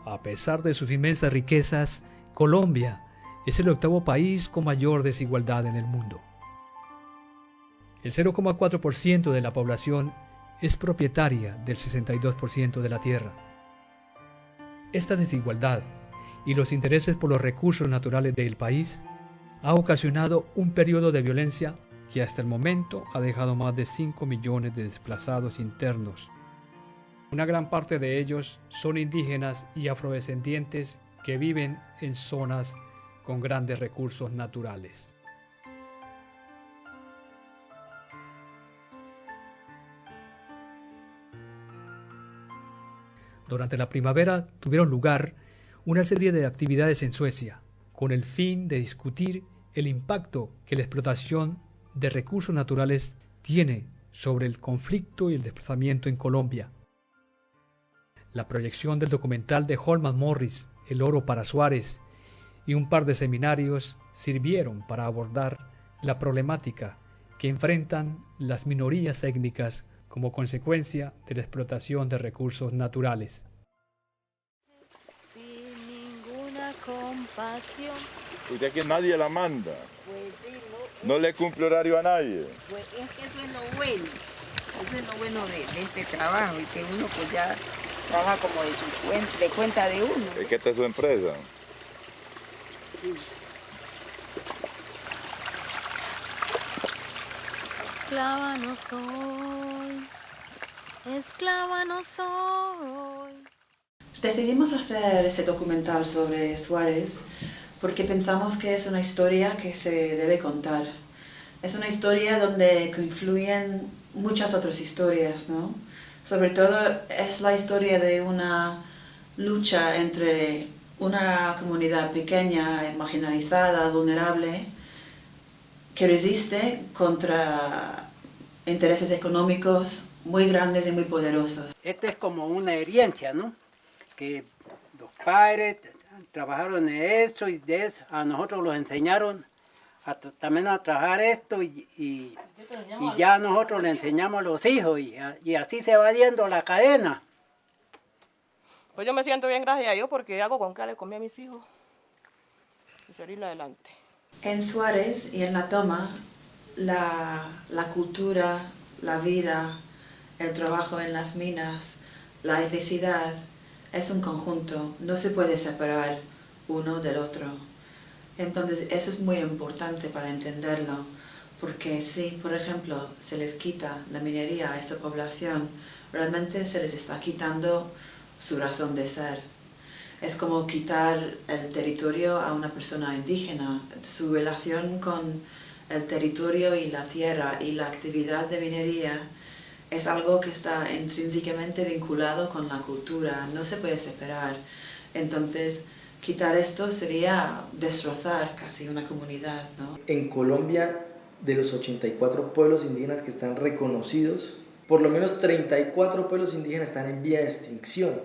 A pesar de sus inmensas riquezas, Colombia es el octavo país con mayor desigualdad en el mundo. El 0,4% de la población es propietaria del 62% de la tierra. Esta desigualdad y los intereses por los recursos naturales del país ha ocasionado un periodo de violencia que hasta el momento ha dejado más de 5 millones de desplazados internos. Una gran parte de ellos son indígenas y afrodescendientes que viven en zonas con grandes recursos naturales. Durante la primavera tuvieron lugar una serie de actividades en Suecia, con el fin de discutir el impacto que la explotación de recursos naturales tiene sobre el conflicto y el desplazamiento en Colombia. La proyección del documental de Holman Morris, El oro para Suárez, y un par de seminarios sirvieron para abordar la problemática que enfrentan las minorías étnicas como consecuencia de la explotación de recursos naturales. Sin ninguna compasión. Usted que nadie la manda. Pues sí, No le cumple horario a nadie. pues es que eso es lo bueno. Eso es lo bueno de este trabajo y que uno pues ya trabaja como de cuenta de uno. Es que esta es su empresa. Sí. Esclava no soy, esclava no soy. Decidimos hacer ese documental sobre Suárez porque pensamos que es una historia que se debe contar. Es una historia donde confluyen muchas otras historias, ¿no? Sobre todo es la historia de una lucha entre una comunidad pequeña, marginalizada, vulnerable, que resiste contra intereses económicos muy grandes y muy poderosos. Esto es como una herencia, ¿no? Que los padres trabajaron en eso y de eso a nosotros los enseñaron también a trabajar esto y ya nosotros le enseñamos a los hijos y así se va yendo la cadena. Pues yo me siento bien, gracias a Dios, porque hago con que le comí a mis hijos y salir adelante. En Suárez y en La Toma, la cultura, la vida, el trabajo en las minas, la electricidad, es un conjunto, no se puede separar uno del otro. Entonces eso es muy importante para entenderlo, porque si, por ejemplo, se les quita la minería a esta población, realmente se les está quitando su razón de ser. Es como quitar el territorio a una persona indígena, su relación con el territorio y la tierra y la actividad de minería es algo que está intrínsecamente vinculado con la cultura, no se puede separar. Entonces, quitar esto sería destrozar casi una comunidad, ¿no? En Colombia, de los 84 pueblos indígenas que están reconocidos, por lo menos 34 pueblos indígenas están en vía de extinción.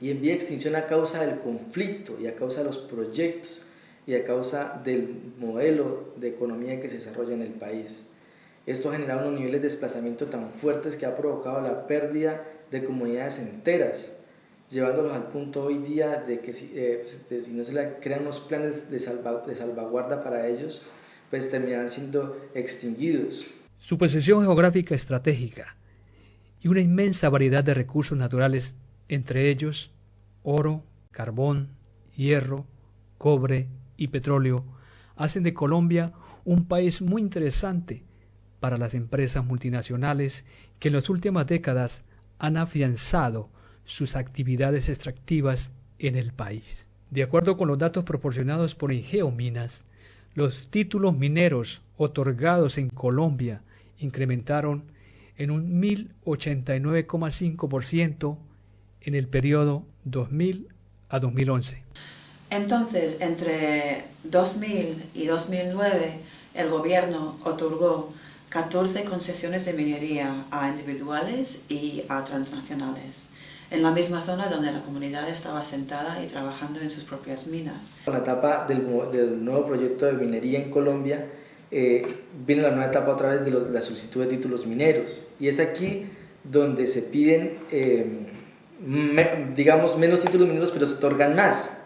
Y en vía de extinción a causa del conflicto y a causa de los proyectos y a causa del modelo de economía que se desarrolla en el país. Esto ha generado unos niveles de desplazamiento tan fuertes que ha provocado la pérdida de comunidades enteras, llevándolos al punto hoy día de que si no se le crean unos planes de salvaguarda para ellos, pues terminarán siendo extinguidos. Su posición geográfica estratégica y una inmensa variedad de recursos naturales, entre ellos oro, carbón, hierro, cobre y petróleo, hacen de Colombia un país muy interesante para las empresas multinacionales que en las últimas décadas han afianzado sus actividades extractivas en el país. De acuerdo con los datos proporcionados por Ingeo Minas, los títulos mineros otorgados en Colombia incrementaron en un 1089,5% en el periodo 2000 a 2011. Entonces, entre 2000 y 2009, el gobierno otorgó 14 concesiones de minería a individuales y a transnacionales, en la misma zona donde la comunidad estaba asentada y trabajando en sus propias minas. Con la etapa del nuevo proyecto de minería en Colombia, viene la nueva etapa otra vez de la solicitud de títulos mineros, y es aquí donde se piden digamos, menos títulos mineros, pero se otorgan más.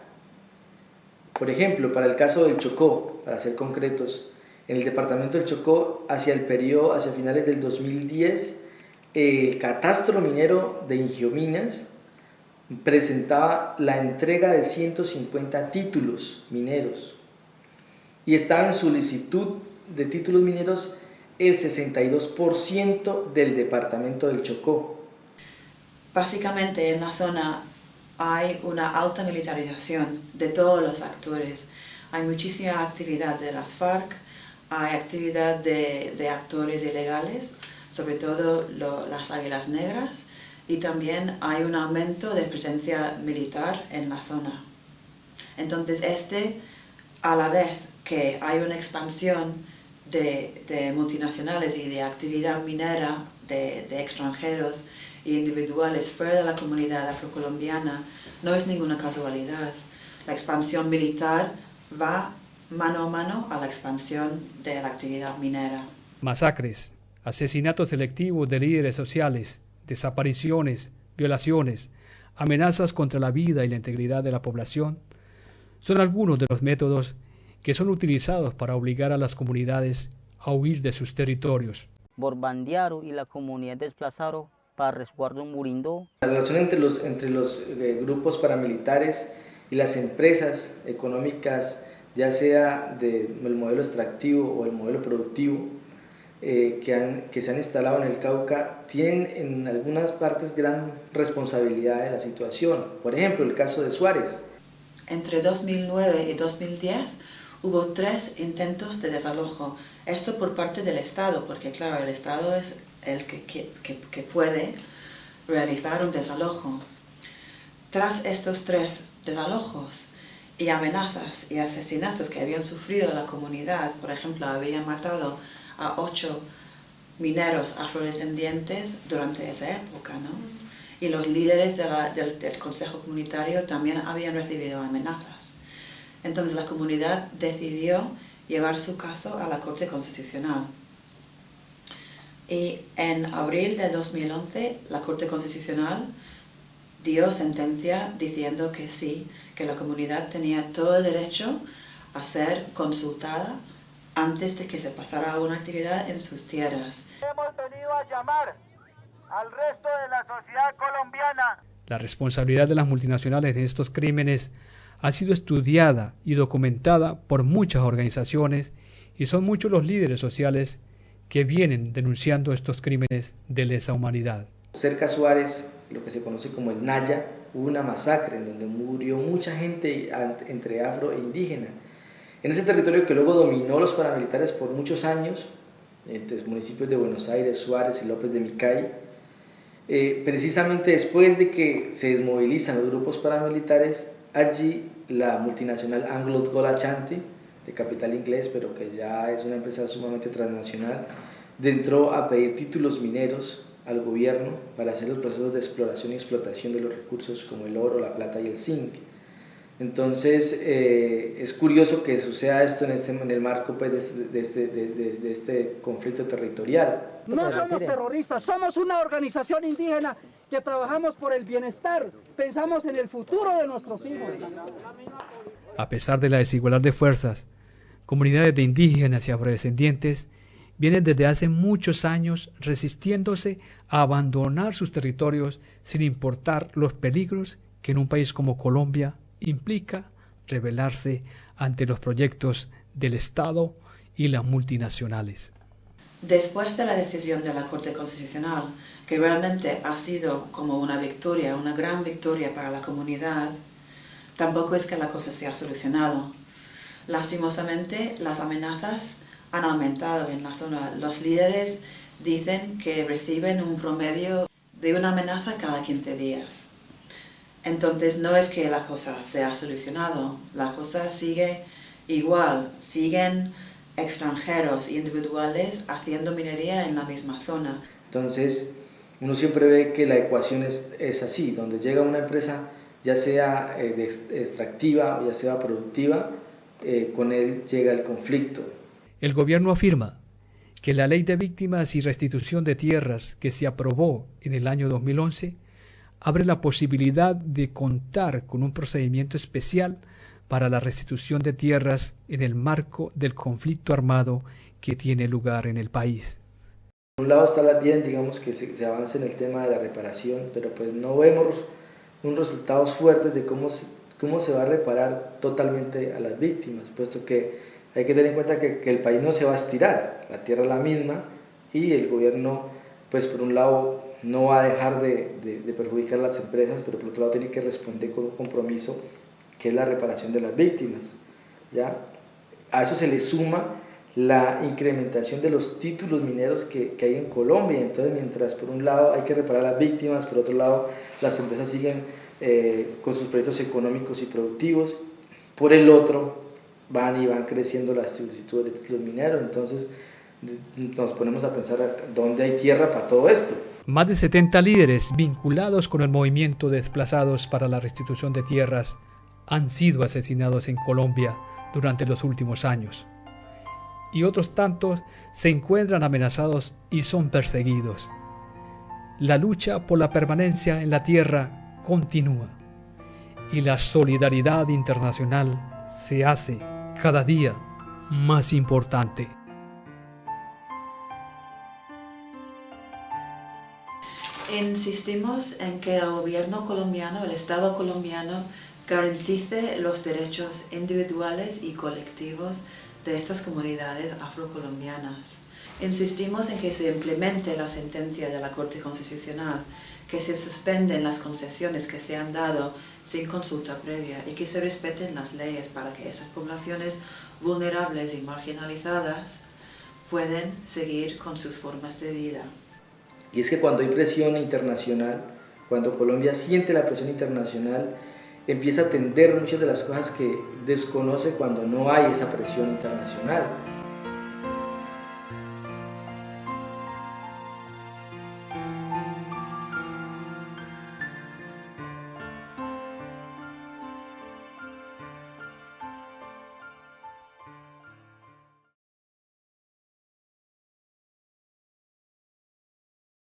Por ejemplo, para el caso del Chocó, para ser concretos, en el departamento del Chocó, hacia finales del 2010, el catastro minero de Ingiominas presentaba la entrega de 150 títulos mineros y estaba en solicitud de títulos mineros el 62% del departamento del Chocó. Básicamente en la zona hay una alta militarización de todos los actores. Hay muchísima actividad de las FARC, hay actividad de actores ilegales, sobre todo las Águilas Negras, y también hay un aumento de presencia militar en la zona. Entonces a la vez que hay una expansión de multinacionales y de actividad minera de extranjeros e individuales fuera de la comunidad afrocolombiana, no es ninguna casualidad. La expansión militar va mano a mano a la expansión de la actividad minera. Masacres, asesinatos selectivos de líderes sociales, desapariciones, violaciones, amenazas contra la vida y la integridad de la población, son algunos de los métodos que son utilizados para obligar a las comunidades a huir de sus territorios. Borbandearon y la comunidad desplazaron para resguardo Murindó. La relación entre los grupos paramilitares y las empresas económicas, ya sea del modelo extractivo o el modelo productivo, que se han instalado en el Cauca, tienen en algunas partes gran responsabilidad de la situación. Por ejemplo, el caso de Suárez. Entre 2009 y 2010 hubo 3 intentos de desalojo. Esto por parte del Estado, porque claro, el Estado es el que puede realizar un desalojo. Tras estos 3 desalojos y amenazas y asesinatos que habían sufrido la comunidad, por ejemplo, habían matado a 8 mineros afrodescendientes durante esa época, ¿no? Y los líderes del Consejo Comunitario también habían recibido amenazas. Entonces la comunidad decidió llevar su caso a la Corte Constitucional. Y en abril de 2011 la Corte Constitucional dio sentencia diciendo que sí, que la comunidad tenía todo el derecho a ser consultada antes de que se pasara a una actividad en sus tierras. Hemos venido a llamar al resto de la sociedad colombiana. La responsabilidad de las multinacionales en estos crímenes ha sido estudiada y documentada por muchas organizaciones y son muchos los líderes sociales que vienen denunciando estos crímenes de lesa humanidad. Cerca a Suárez, lo que se conoce como el Naya, hubo una masacre en donde murió mucha gente entre afro e indígena. En ese territorio que luego dominó los paramilitares por muchos años, entre los municipios de Buenos Aires, Suárez y López de Micay, precisamente después de que se desmovilizan los grupos paramilitares, allí la multinacional Anglo Gold Ashanti, de capital inglés, pero que ya es una empresa sumamente transnacional, entró a pedir títulos mineros al gobierno para hacer los procesos de exploración y explotación de los recursos como el oro, la plata y el zinc. Entonces es curioso que suceda esto en el marco pues, de este conflicto territorial. No somos terroristas, somos una organización indígena que trabajamos por el bienestar, pensamos en el futuro de nuestros hijos. A pesar de la desigualdad de fuerzas, comunidades de indígenas y afrodescendientes vienen desde hace muchos años resistiéndose a abandonar sus territorios sin importar los peligros que en un país como Colombia implica rebelarse ante los proyectos del Estado y las multinacionales. Después de la decisión de la Corte Constitucional, que realmente ha sido como una victoria, una gran victoria para la comunidad, tampoco es que la cosa se ha solucionado. Lastimosamente, las amenazas han aumentado en la zona. Los líderes dicen que reciben un promedio de una amenaza cada 15 días. Entonces no es que la cosa se ha solucionado, la cosa sigue igual, siguen extranjeros e individuales haciendo minería en la misma zona. Entonces uno siempre ve que la ecuación es así, donde llega una empresa ya sea extractiva o ya sea productiva, con él llega el conflicto. El gobierno afirma que la Ley de Víctimas y Restitución de Tierras que se aprobó en el año 2011 abre la posibilidad de contar con un procedimiento especial para la restitución de tierras en el marco del conflicto armado que tiene lugar en el país. Por un lado está bien, digamos, que se avance en el tema de la reparación, pero pues no vemos unos resultados fuertes de cómo se va a reparar totalmente a las víctimas, puesto que hay que tener en cuenta que el país no se va a estirar, la tierra es la misma y el gobierno, pues por un lado no va a dejar de perjudicar a las empresas, pero por otro lado tiene que responder con un compromiso que es la reparación de las víctimas, ¿ya? A eso se le suma la incrementación de los títulos mineros que hay en Colombia. Entonces, mientras por un lado hay que reparar a las víctimas, por otro lado las empresas siguen con sus proyectos económicos y productivos, por el otro van creciendo las solicitudes de títulos mineros. Entonces nos ponemos a pensar dónde hay tierra para todo esto. Más de 70 líderes vinculados con el movimiento de desplazados para la restitución de tierras han sido asesinados en Colombia durante los últimos años. Y otros tantos se encuentran amenazados y son perseguidos. La lucha por la permanencia en la tierra continúa y la solidaridad internacional se hace cada día más importante. Insistimos en que el gobierno colombiano, el Estado colombiano, garantice los derechos individuales y colectivos de estas comunidades afrocolombianas. Insistimos en que se implemente la sentencia de la Corte Constitucional, que se suspenden las concesiones que se han dado sin consulta previa y que se respeten las leyes para que esas poblaciones vulnerables y marginalizadas puedan seguir con sus formas de vida. Y es que cuando hay presión internacional, cuando Colombia siente la presión internacional, empieza a atender muchas de las cosas que desconoce cuando no hay esa presión internacional.